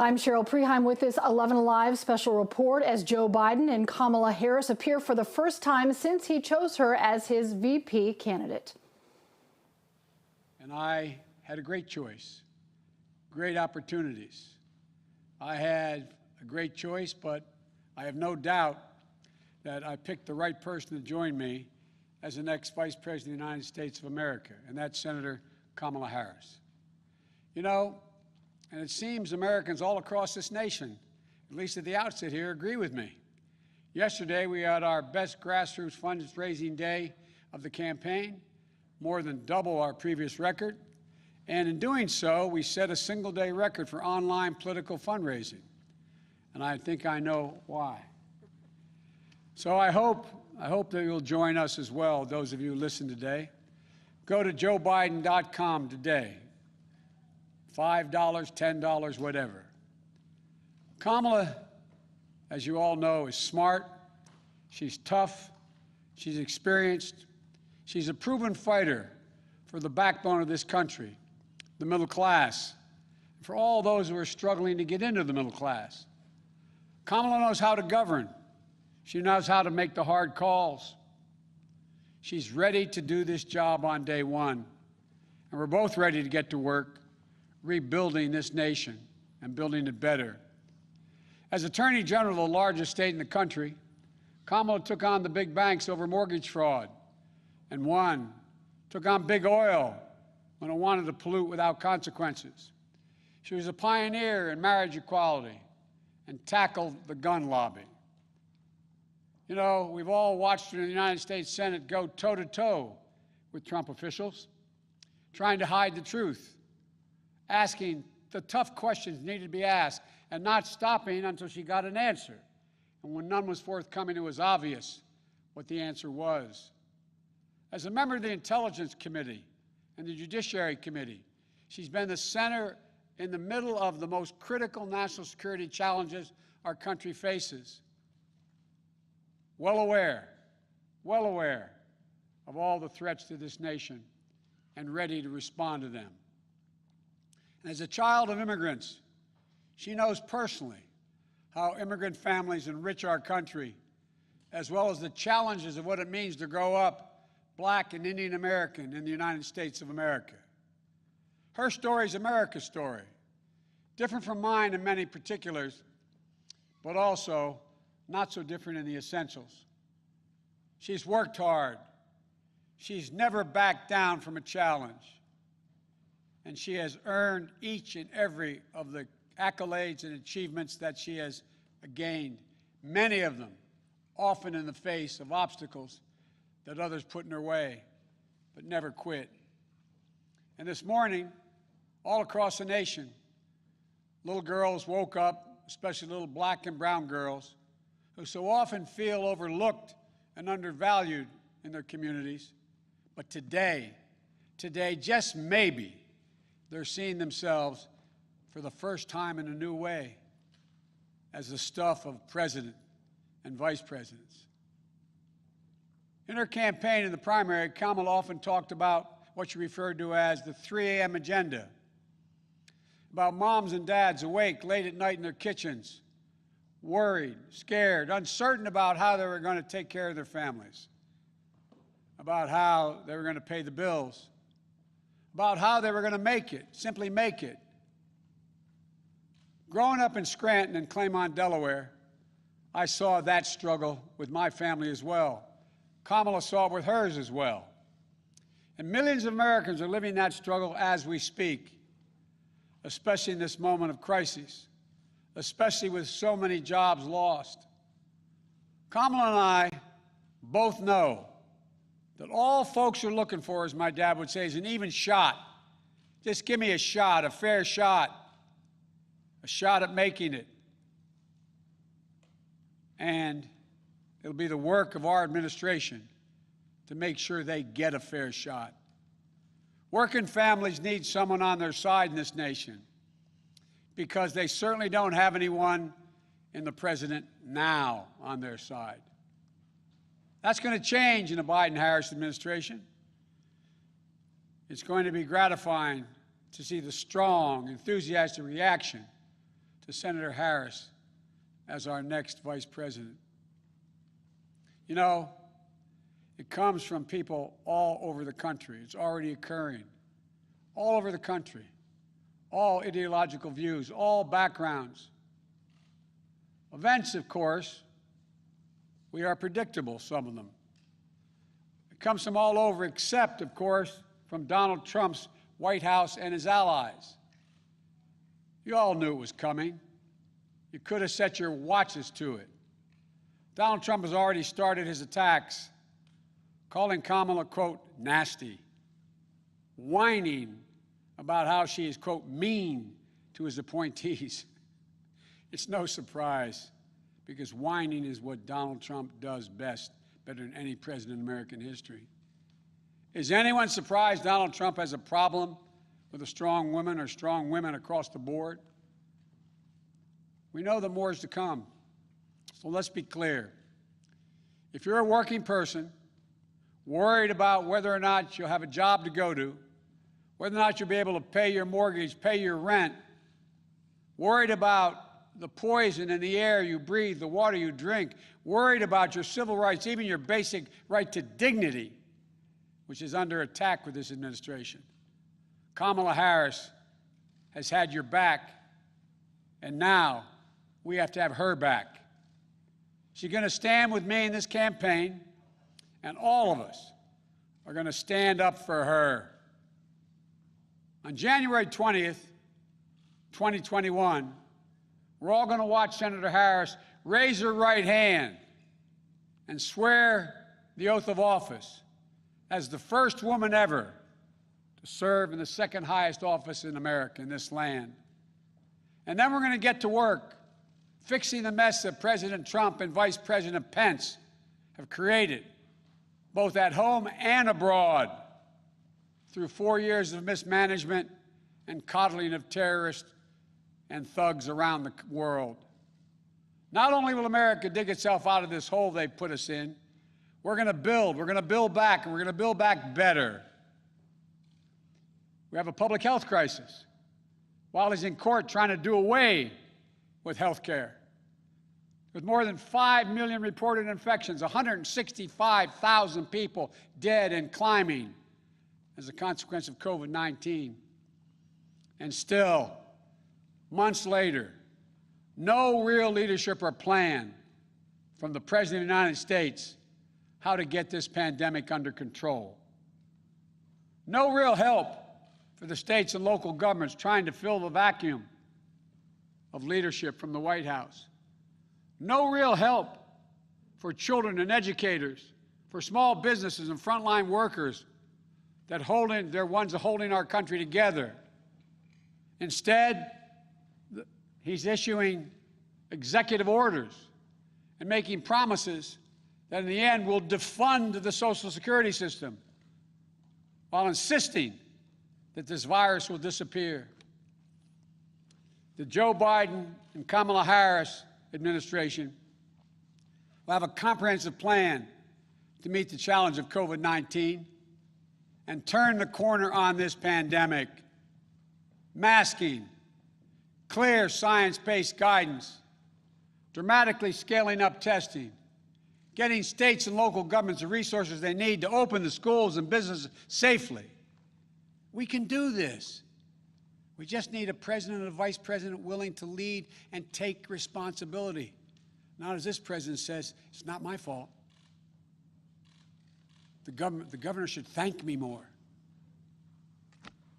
I'm Cheryl Preheim with this 11 Alive special report as Joe Biden and Kamala Harris appear for the first time since he chose her as his VP candidate. And I had a great choice, great opportunities. I had a great choice, but I have no doubt that I picked the right person to join me as the next Vice President of the United States of America, and that's Senator Kamala Harris. You know, and it seems Americans all across this nation, at least at the outset here, agree with me. Yesterday, we had our best grassroots fundraising day of the campaign, more than double our previous record. And in doing so, we set a single-day record for online political fundraising. And I think I know why. So I hope that you'll join us as well, those of you who listen today. Go to joebiden.com today. $5, $10, whatever. Kamala, as you all know, is smart. She's tough. She's experienced. She's a proven fighter for the backbone of this country, the middle class, for all those who are struggling to get into the middle class. Kamala knows how to govern. She knows how to make the hard calls. She's ready to do this job on day one. And we're both ready to get to work rebuilding this nation and building it better. As Attorney General of the largest state in the country, Kamala took on the big banks over mortgage fraud and won, took on big oil when it wanted to pollute without consequences. She was a pioneer in marriage equality and tackled the gun lobby. You know, we've all watched her in the United States Senate go toe-to-toe with Trump officials, trying to hide the truth, asking the tough questions needed to be asked, and not stopping until she got an answer. And when none was forthcoming, it was obvious what the answer was. As a member of the Intelligence Committee and the Judiciary Committee, she's been the center in the middle of the most critical national security challenges our country faces. Well aware of all the threats to this nation and ready to respond to them. As a child of immigrants, she knows personally how immigrant families enrich our country, as well as the challenges of what it means to grow up Black and Indian American in the United States of America. Her story is America's story, different from mine in many particulars, but also not so different in the essentials. She's worked hard. She's never backed down from a challenge. And she has earned each and every of the accolades and achievements that she has gained, many of them often in the face of obstacles that others put in her way, but never quit. And this morning, all across the nation, little girls woke up, especially little Black and brown girls, who so often feel overlooked and undervalued in their communities. But today, just maybe, they're seeing themselves for the first time in a new way as the stuff of president and vice presidents. In her campaign in the primary, Kamala often talked about what she referred to as the 3 a.m. agenda, about moms and dads awake late at night in their kitchens, worried, scared, uncertain about how they were going to take care of their families, about how they were going to pay the bills, about how they were going to make it, simply make it. Growing up in Scranton and Claymont, Delaware, I saw that struggle with my family as well. Kamala saw it with hers as well. And millions of Americans are living that struggle as we speak, especially in this moment of crisis, especially with so many jobs lost. Kamala and I both know that all folks are looking for, as my dad would say, is an even shot. Just give me a shot, a fair shot, a shot at making it. And it'll be the work of our administration to make sure they get a fair shot. Working families need someone on their side in this nation because they certainly don't have anyone in the president now on their side. That's going to change in the Biden-Harris administration. It's going to be gratifying to see the strong, enthusiastic reaction to to Senator Harris as our next vice president. You know, it comes from people all over the country. It's already occurring all over the country, all ideological views, all backgrounds. Events, of course, we are predictable, some of them. It comes from all over, except, of course, from Donald Trump's White House and his allies. You all knew it was coming. You could have set your watches to it. Donald Trump has already started his attacks, calling Kamala, quote, nasty, whining about how she is, quote, mean to his appointees. It's no surprise, because whining is what Donald Trump does best, better than any president in American history. Is anyone surprised Donald Trump has a problem with a strong woman or strong women across the board? We know that more is to come. So let's be clear. If you're a working person, worried about whether or not you'll have a job to go to, whether or not you'll be able to pay your mortgage, pay your rent, worried about the poison in the air you breathe, the water you drink, worried about your civil rights, even your basic right to dignity, which is under attack with this administration. Kamala Harris has had your back, and now we have to have her back. She's going to stand with me in this campaign, and all of us are going to stand up for her. On January 20th, 2021, we're all going to watch Senator Harris raise her right hand and swear the oath of office as the first woman ever to serve in the second highest office in America, in this land. And then we're going to get to work fixing the mess that President Trump and Vice President Pence have created, both at home and abroad, through 4 years of mismanagement and coddling of terrorists and thugs around the world. Not only will America dig itself out of this hole they've put us in, we're going to build back, and we're going to build back better. We have a public health crisis. While he's in court trying to do away with health care, with more than 5 million reported infections, 165,000 people dead and climbing as a consequence of COVID-19. And still, months later, no real leadership or plan from the President of the United States how to get this pandemic under control. No real help for the states and local governments trying to fill the vacuum of leadership from the White House. No real help for children and educators, for small businesses and frontline workers they're ones holding our country together. Instead, he's issuing executive orders and making promises that in the end will defund the Social Security system while insisting that this virus will disappear. The Joe Biden and Kamala Harris administration will have a comprehensive plan to meet the challenge of COVID-19 and turn the corner on this pandemic. Masking, clear science-based guidance, dramatically scaling up testing, getting states and local governments the resources they need to open the schools and businesses safely. We can do this. We just need a president and a vice president willing to lead and take responsibility. Not as this president says, it's not my fault. The governor should thank me more.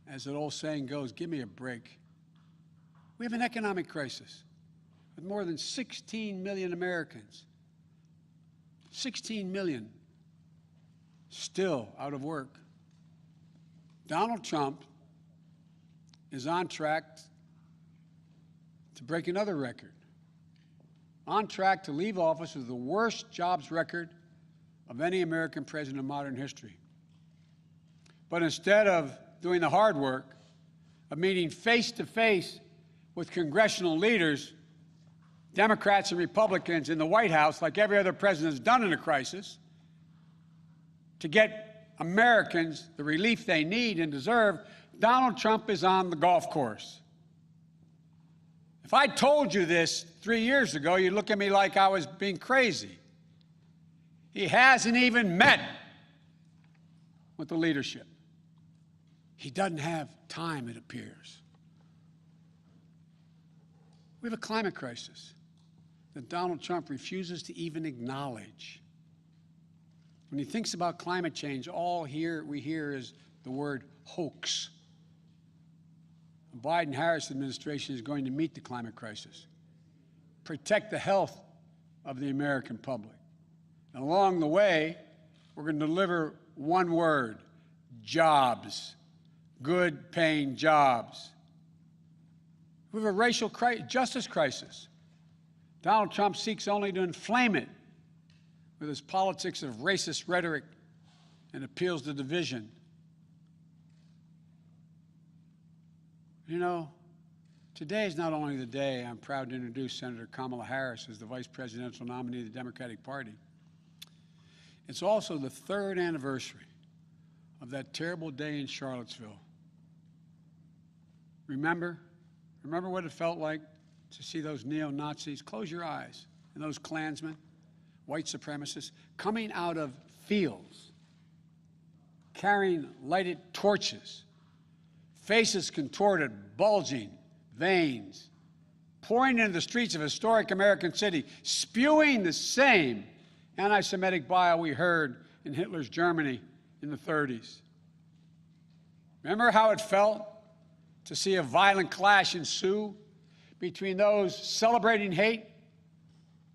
As that old saying goes, give me a break. We have an economic crisis with more than 16 million Americans, 16 million still out of work. Donald Trump is on track to break another record, on track to leave office with the worst jobs record of any American president in modern history. But instead of doing the hard work of meeting face-to-face with congressional leaders, Democrats and Republicans in the White House, like every other president has done in a crisis, to get Americans the relief they need and deserve, Donald Trump is on the golf course. If I told you this 3 years ago, you'd look at me like I was being crazy. He hasn't even met with the leadership. He doesn't have time, it appears. We have a climate crisis that Donald Trump refuses to even acknowledge. When he thinks about climate change, all we hear is the word hoax. The Biden-Harris administration is going to meet the climate crisis, protect the health of the American public. And along the way, we're going to deliver one word: jobs, good paying jobs. We have a racial justice crisis. Donald Trump seeks only to inflame it with his politics of racist rhetoric and appeals to division. You know, today is not only the day I'm proud to introduce Senator Kamala Harris as the vice presidential nominee of the Democratic Party, it's also the 3rd anniversary of that terrible day in Charlottesville. Remember what it felt like to see those neo-Nazis? Close your eyes. And those Klansmen, white supremacists, coming out of fields, carrying lighted torches, faces contorted, bulging, veins, pouring into the streets of historic American city, spewing the same anti-Semitic bile we heard in Hitler's Germany in the 30s. Remember how it felt to see a violent clash ensue between those celebrating hate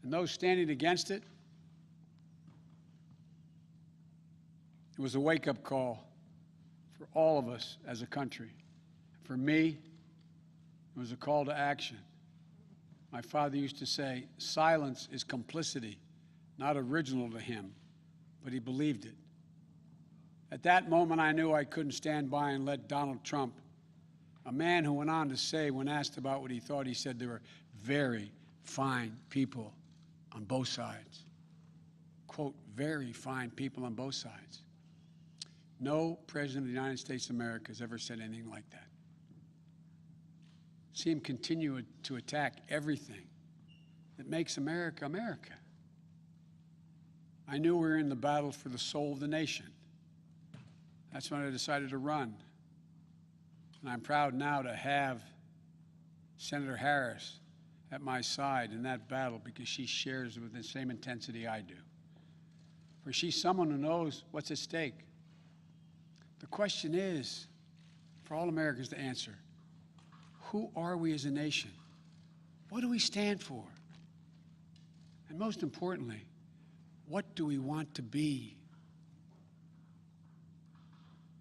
and those standing against it? It was a wake-up call for all of us as a country. For me, it was a call to action. My father used to say, silence is complicity, not original to him, but he believed it. At that moment, I knew I couldn't stand by and let Donald Trump, a man who went on to say, when asked about what he thought, he said there were very fine people on both sides. Quote, very fine people on both sides. No president of the United States of America has ever said anything like that. See him continue to attack everything that makes America, America. I knew we were in the battle for the soul of the nation. That's when I decided to run. And I'm proud now to have Senator Harris at my side in that battle, because she shares with the same intensity I do. For she's someone who knows what's at stake. The question is, for all Americans to answer, who are we as a nation? What do we stand for? And most importantly, what do we want to be?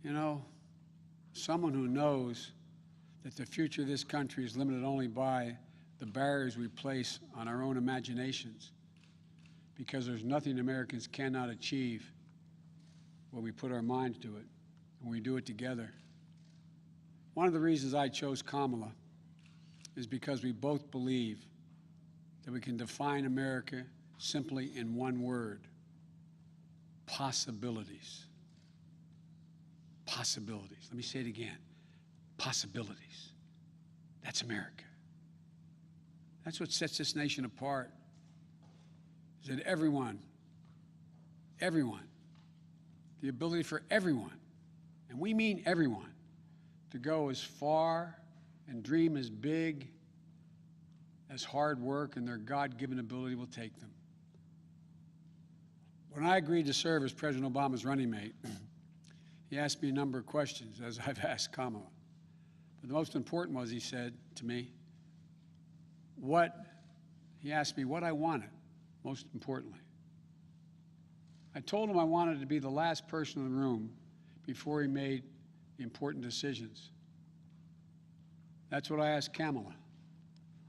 You know, someone who knows that the future of this country is limited only by the barriers we place on our own imaginations, because there's nothing Americans cannot achieve when we put our minds to it, and we do it together. One of the reasons I chose Kamala is because we both believe that we can define America simply in one word: possibilities. Possibilities. Let me say it again. Possibilities. That's America. That's what sets this nation apart, is that everyone, the ability for everyone, and we mean everyone, to go as far and dream as big as hard work and their God-given ability will take them. When I agreed to serve as President Obama's running mate, he asked me a number of questions, as I've asked Kamala. But the most important was, he said to me, he asked me what I wanted, most importantly. I told him I wanted to be the last person in the room before he made the important decisions. That's what I asked Kamala.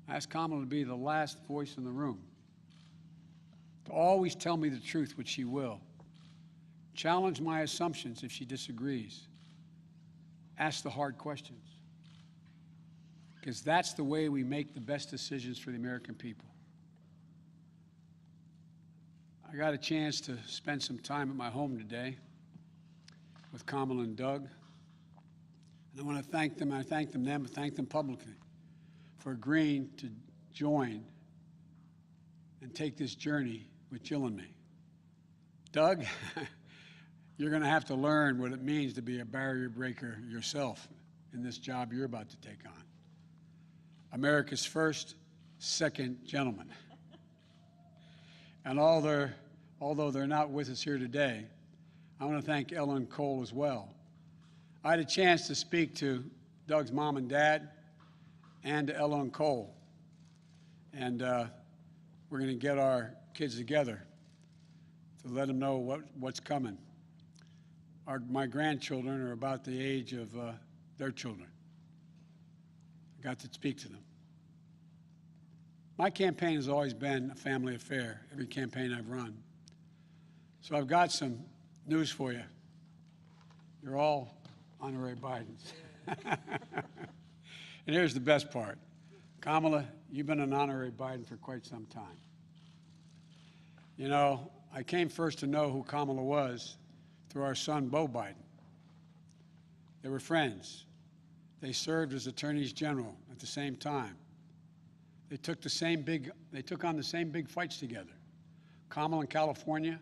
I asked Kamala to be the last voice in the room, to always tell me the truth, which she will. Challenge my assumptions if she disagrees. Ask the hard questions, because that's the way we make the best decisions for the American people. I got a chance to spend some time at my home today with Kamala and Doug. And I want to thank them, and I thank them publicly for agreeing to join and take this journey with Jill and me. Doug, you're going to have to learn what it means to be a barrier breaker yourself in this job you're about to take on. America's first second gentleman. And although they're not with us here today, I want to thank Ella and Cole as well. I had a chance to speak to Doug's mom and dad and to Ella and Cole. And we're going to get our kids together to let them know what's coming. My grandchildren are about the age of their children. I got to speak to them. My campaign has always been a family affair, every campaign I've run. So I've got some news for you. You're all honorary Bidens. And here's the best part. Kamala, you've been an honorary Biden for quite some time. You know, I came first to know who Kamala was through our son, Beau Biden. They were friends. They served as attorneys general at the same time. They took on the same big fights together. Kamala in California,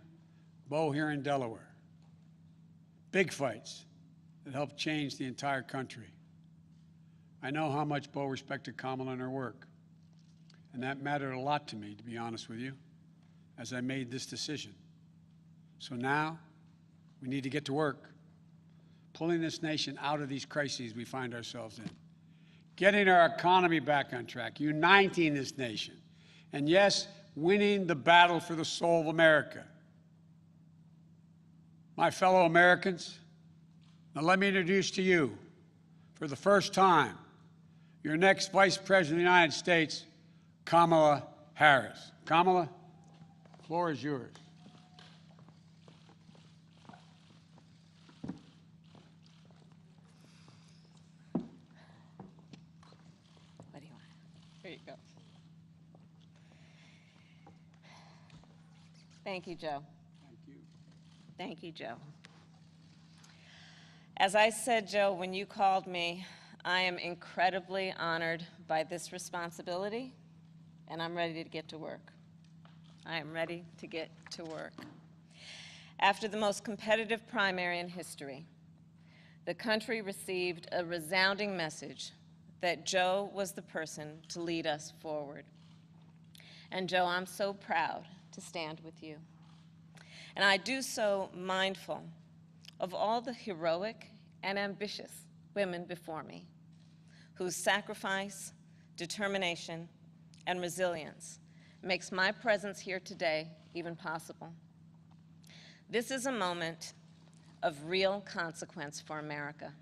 Beau here in Delaware. Big fights that helped change the entire country. I know how much Beau respected Kamala and her work, and that mattered a lot to me, to be honest with you, as I made this decision. So now, we need to get to work, pulling this nation out of these crises we find ourselves in, getting our economy back on track, uniting this nation, and yes, winning the battle for the soul of America. My fellow Americans, now let me introduce to you, for the first time, your next Vice President of the United States, Kamala Harris. Kamala, the floor is yours. What do you want? Here you go. Thank you, Joe. Thank you. Thank you, Joe. As I said, Joe, when you called me, I am incredibly honored by this responsibility, and I'm ready to get to work. I am ready to get to work. After the most competitive primary in history, the country received a resounding message that Joe was the person to lead us forward. And Joe, I'm so proud to stand with you. And I do so mindful of all the heroic and ambitious women before me, whose sacrifice, determination, and resilience makes my presence here today even possible. This is a moment of real consequence for America.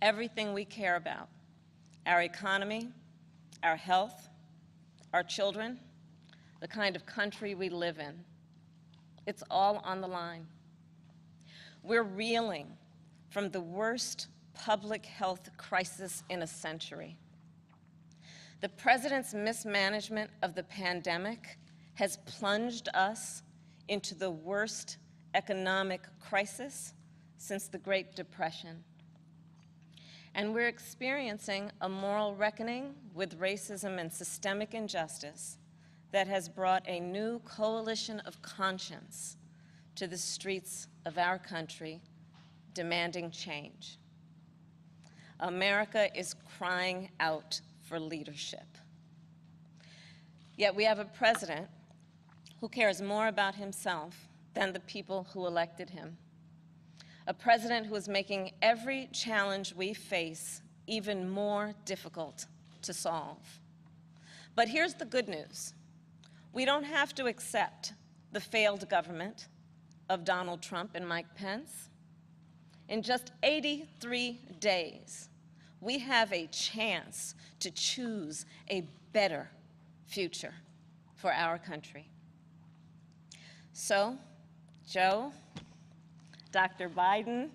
Everything we care about, our economy, our health, our children, the kind of country we live in, it's all on the line. We're reeling from the worst public health crisis in a century. The president's mismanagement of the pandemic has plunged us into the worst economic crisis since the Great Depression. And we're experiencing a moral reckoning with racism and systemic injustice that has brought a new coalition of conscience to the streets of our country, demanding change. America is crying out for leadership. Yet we have a president who cares more about himself than the people who elected him. A president who is making every challenge we face even more difficult to solve. But here's the good news. We don't have to accept the failed government of Donald Trump and Mike Pence. In just 83 days, we have a chance to choose a better future for our country. So, Joe, Dr. Biden,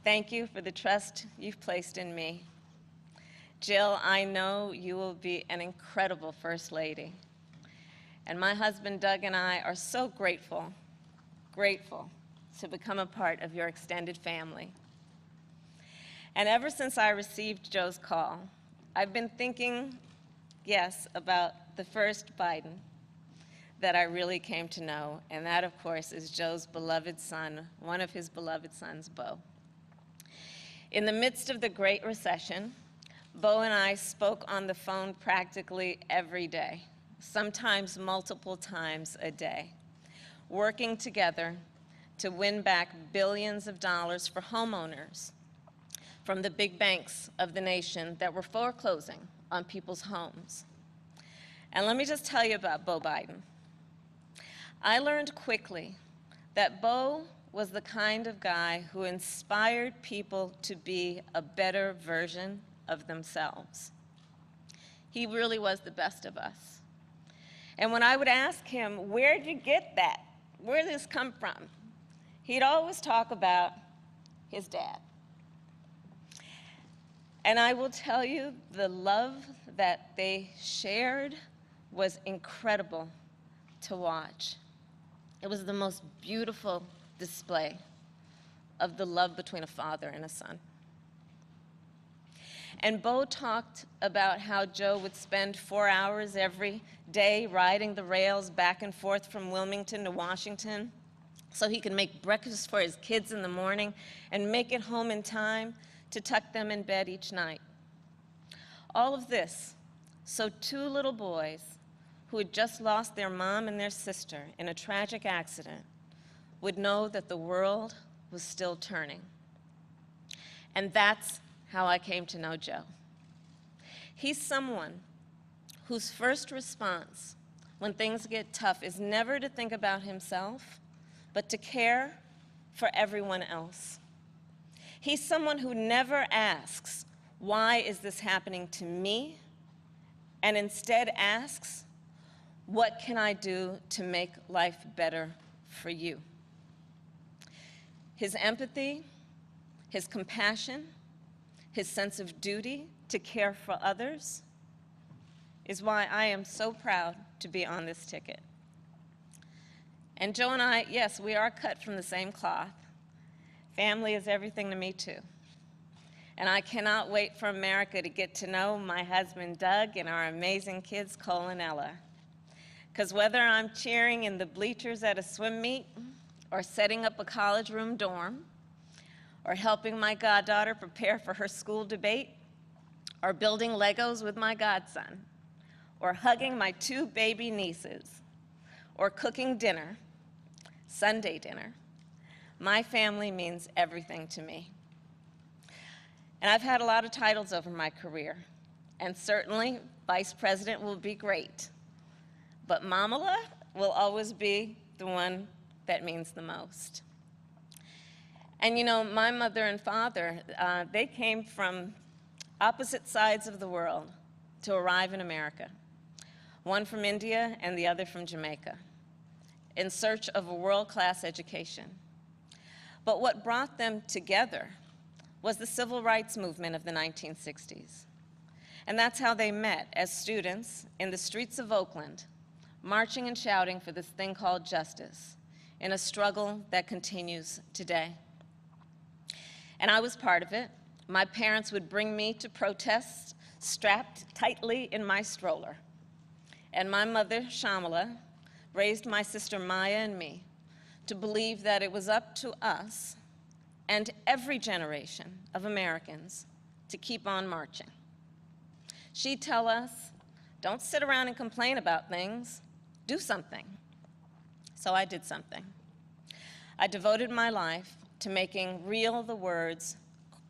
thank you for the trust you've placed in me. Jill, I know you will be an incredible First Lady. And my husband, Doug, and I are so grateful to become a part of your extended family. And ever since I received Joe's call, I've been thinking, yes, about the first Biden that I really came to know, and that, of course, is Joe's beloved son, one of his beloved sons, Beau. In the midst of the Great Recession, Beau and I spoke on the phone practically every day, sometimes multiple times a day, working together to win back billions of dollars for homeowners from the big banks of the nation that were foreclosing on people's homes. And let me just tell you about Beau Biden. I learned quickly that Beau was the kind of guy who inspired people to be a better version of themselves. He really was the best of us. And when I would ask him, where'd you get that? Where did this come from? He'd always talk about his dad. And I will tell you, the love that they shared was incredible to watch. It was the most beautiful display of the love between a father and a son. And Beau talked about how Joe would spend 4 hours every day riding the rails back and forth from Wilmington to Washington so he could make breakfast for his kids in the morning and make it home in time to tuck them in bed each night. All of this so 2 little boys who had just lost their mom and their sister in a tragic accident would know that the world was still turning. And that's how I came to know Joe. He's someone whose first response when things get tough is never to think about himself, but to care for everyone else. He's someone who never asks, why is this happening to me? And instead asks, what can I do to make life better for you? His empathy, his compassion, his sense of duty to care for others is why I am so proud to be on this ticket. And Joe and I, yes, we are cut from the same cloth. Family is everything to me, too. And I cannot wait for America to get to know my husband, Doug, and our amazing kids, Cole and Ella. Because whether I'm cheering in the bleachers at a swim meet, or setting up a college room dorm, or helping my goddaughter prepare for her school debate, or building Legos with my godson, or hugging my 2 baby nieces, or cooking dinner, Sunday dinner, my family means everything to me. And I've had a lot of titles over my career, and certainly vice president will be great, but Mamala will always be the one that means the most. And you know, my mother and father, they came from opposite sides of the world to arrive in America, one from India and the other from Jamaica, in search of a world-class education. But what brought them together was the civil rights movement of the 1960s. And that's how they met, as students in the streets of Oakland, marching and shouting for this thing called justice, in a struggle that continues today. And I was part of it. My parents would bring me to protests strapped tightly in my stroller. And my mother, Shamala, raised my sister Maya and me to believe that it was up to us and every generation of Americans to keep on marching. She'd tell us, don't sit around and complain about things, do something. So I did something. I devoted my life to making real the words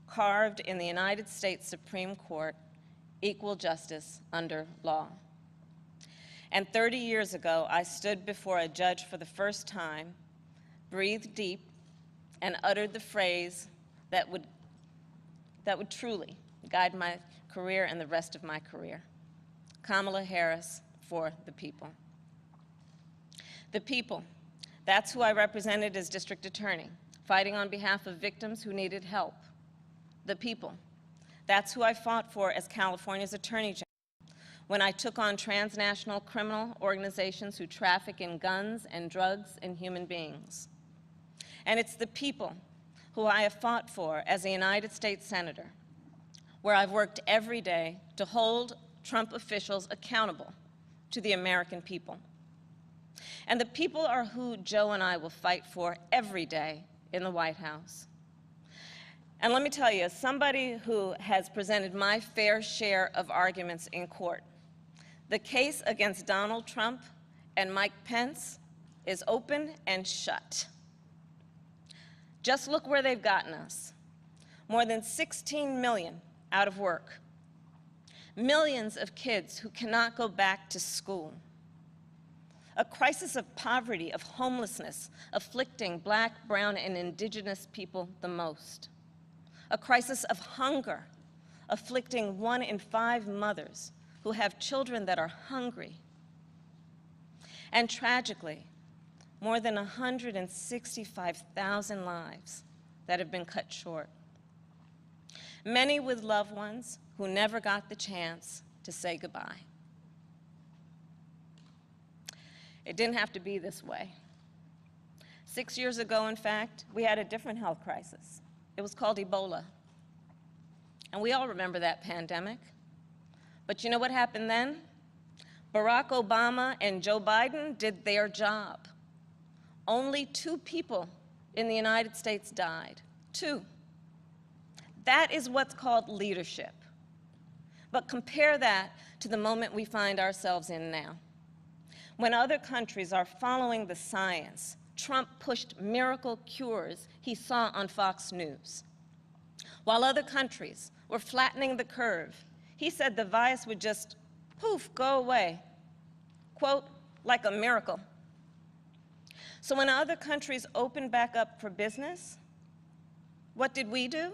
carved in the United States Supreme Court, equal justice under law. And 30 years ago, I stood before a judge for the first time, breathed deep, and uttered the phrase that would truly guide my career and the rest of my career. Kamala Harris for the people. The people, that's who I represented as district attorney, fighting on behalf of victims who needed help. The people, that's who I fought for as California's attorney general when I took on transnational criminal organizations who traffic in guns and drugs and human beings. And it's the people who I have fought for as a United States Senator where I've worked every day to hold Trump officials accountable to the American people. And the people are who Joe and I will fight for every day in the White House. And let me tell you, as somebody who has presented my fair share of arguments in court, the case against Donald Trump and Mike Pence is open and shut. Just look where they've gotten us. More than 16 million out of work. Millions of kids who cannot go back to school. A crisis of poverty, of homelessness, afflicting Black, brown, and indigenous people the most. A crisis of hunger, afflicting 1 in 5 mothers who have children that are hungry. And tragically, more than 165,000 lives that have been cut short. Many with loved ones who never got the chance to say goodbye. It didn't have to be this way. 6 years ago, in fact, we had a different health crisis. It was called Ebola. And we all remember that pandemic. But you know what happened then? Barack Obama and Joe Biden did their job. Only 2 people in the United States died. 2. That is what's called leadership. But compare that to the moment we find ourselves in now. When other countries are following the science, Trump pushed miracle cures he saw on Fox News. While other countries were flattening the curve, he said the virus would just, poof, go away. Quote, like a miracle. So when other countries opened back up for business, what did we do?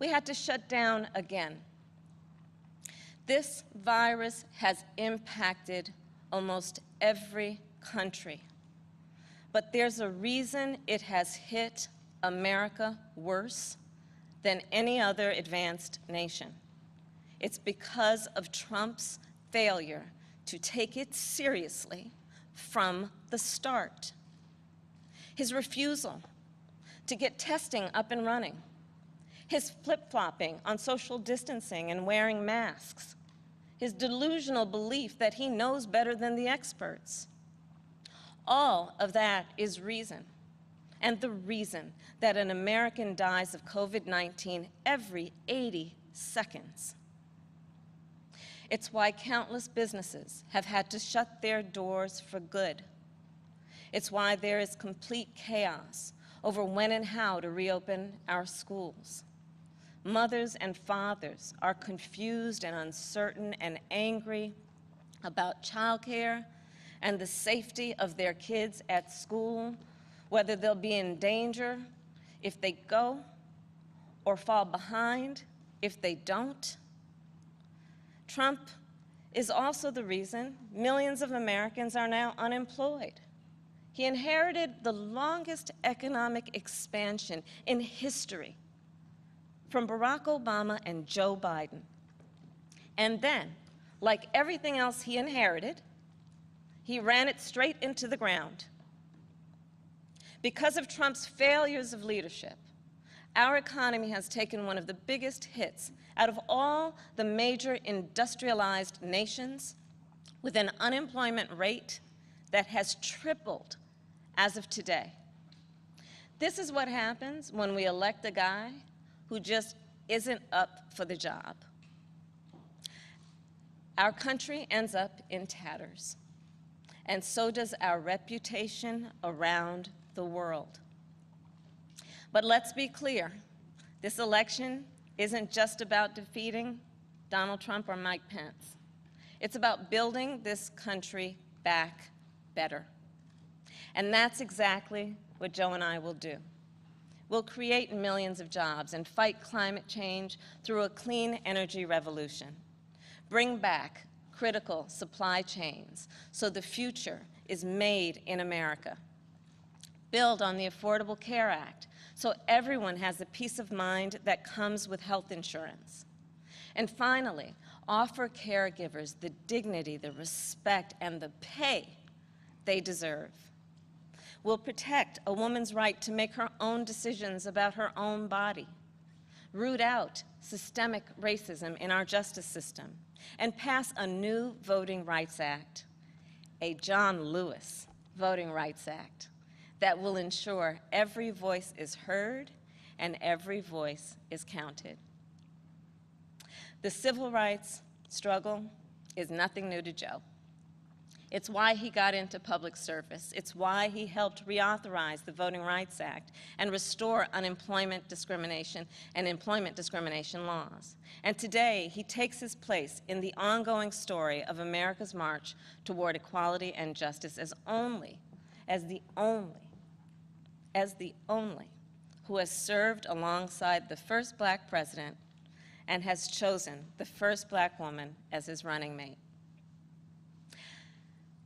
We had to shut down again. This virus has impacted almost every country. But there's a reason it has hit America worse than any other advanced nation. It's because of Trump's failure to take it seriously from the start. His refusal to get testing up and running. His flip-flopping on social distancing and wearing masks. His delusional belief that he knows better than the experts. All of that is reason, and the reason that an American dies of COVID-19 every 80 seconds. It's why countless businesses have had to shut their doors for good. It's why there is complete chaos over when and how to reopen our schools. Mothers and fathers are confused and uncertain and angry about childcare and the safety of their kids at school, whether they'll be in danger if they go or fall behind if they don't. Trump is also the reason millions of Americans are now unemployed. He inherited the longest economic expansion in history from Barack Obama and Joe Biden. And then, like everything else he inherited, he ran it straight into the ground. Because of Trump's failures of leadership, our economy has taken one of the biggest hits out of all the major industrialized nations, with an unemployment rate that has tripled as of today. This is what happens when we elect a guy who just isn't up for the job. Our country ends up in tatters, and so does our reputation around the world. But let's be clear, this election isn't just about defeating Donald Trump or Mike Pence. It's about building this country back better. And that's exactly what Joe and I will do. We'll create millions of jobs and fight climate change through a clean energy revolution. Bring back critical supply chains so the future is made in America. Build on the Affordable Care Act so everyone has the peace of mind that comes with health insurance. And finally, offer caregivers the dignity, the respect, and the pay they deserve. We'll protect a woman's right to make her own decisions about her own body. root out systemic racism in our justice system, and pass a new Voting Rights Act, a John Lewis Voting Rights Act, that will ensure every voice is heard and every voice is counted. The civil rights struggle is nothing new to Joe. It's why he got into public service. It's why he helped reauthorize the Voting Rights Act and restore unemployment discrimination and employment discrimination laws. And today, he takes his place in the ongoing story of America's march toward equality and justice as the only who has served alongside the first black president and has chosen the first black woman as his running mate.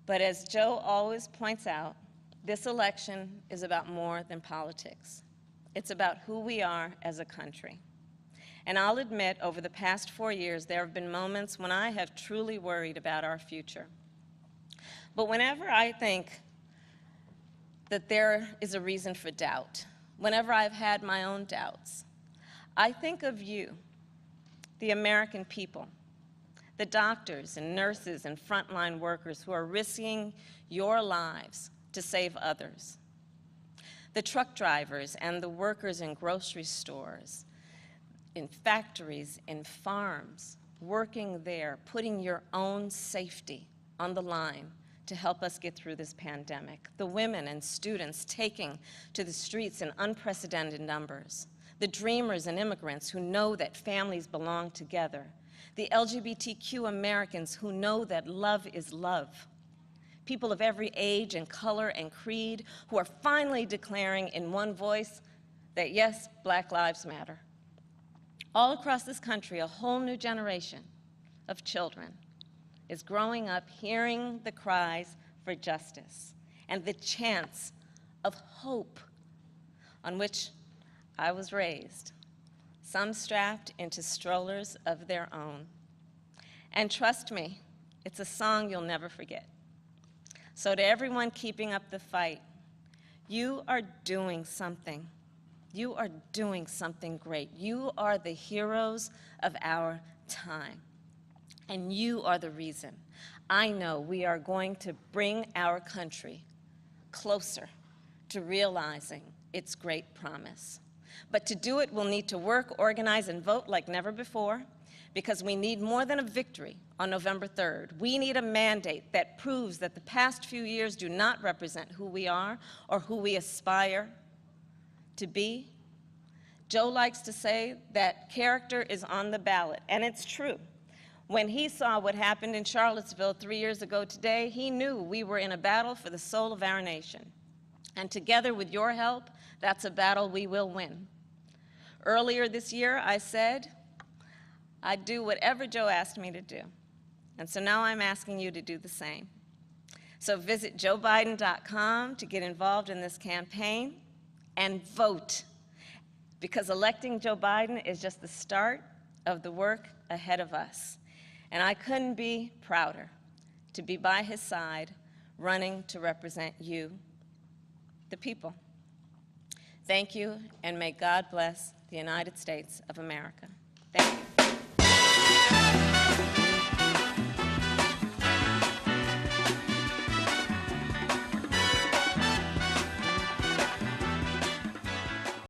But as Joe always points out, this election is about more than politics. It's about who we are as a country. And I'll admit, over the past 4 years, there have been moments when I have truly worried about our future. But whenever I think that there is a reason for doubt, whenever I've had my own doubts, I think of you, the American people, the doctors and nurses and frontline workers who are risking your lives to save others, the truck drivers and the workers in grocery stores, in factories, in farms, working there, putting your own safety on the line to help us get through this pandemic, the women and students taking to the streets in unprecedented numbers, the dreamers and immigrants who know that families belong together, the LGBTQ Americans who know that love is love, people of every age and color and creed who are finally declaring in one voice that yes, Black lives matter. All across this country, a whole new generation of children is growing up hearing the cries for justice and the chants of hope on which I was raised, some strapped into strollers of their own. And trust me, it's a song you'll never forget. So to everyone keeping up the fight, you are doing something. You are doing something great. You are the heroes of our time. And you are the reason I know we are going to bring our country closer to realizing its great promise. But to do it, we'll need to work, organize, and vote like never before, because we need more than a victory on November 3rd. We need a mandate that proves that the past few years do not represent who we are or who we aspire to be. Joe likes to say that character is on the ballot, and it's true. When he saw what happened in Charlottesville 3 years ago today, he knew we were in a battle for the soul of our nation. And together with your help, that's a battle we will win. Earlier this year, I said I'd do whatever Joe asked me to do. And so now I'm asking you to do the same. So visit joebiden.com to get involved in this campaign and vote, because electing Joe Biden is just the start of the work ahead of us. And I couldn't be prouder to be by his side, running to represent you, the people. Thank you, and may God bless the United States of America. Thank you.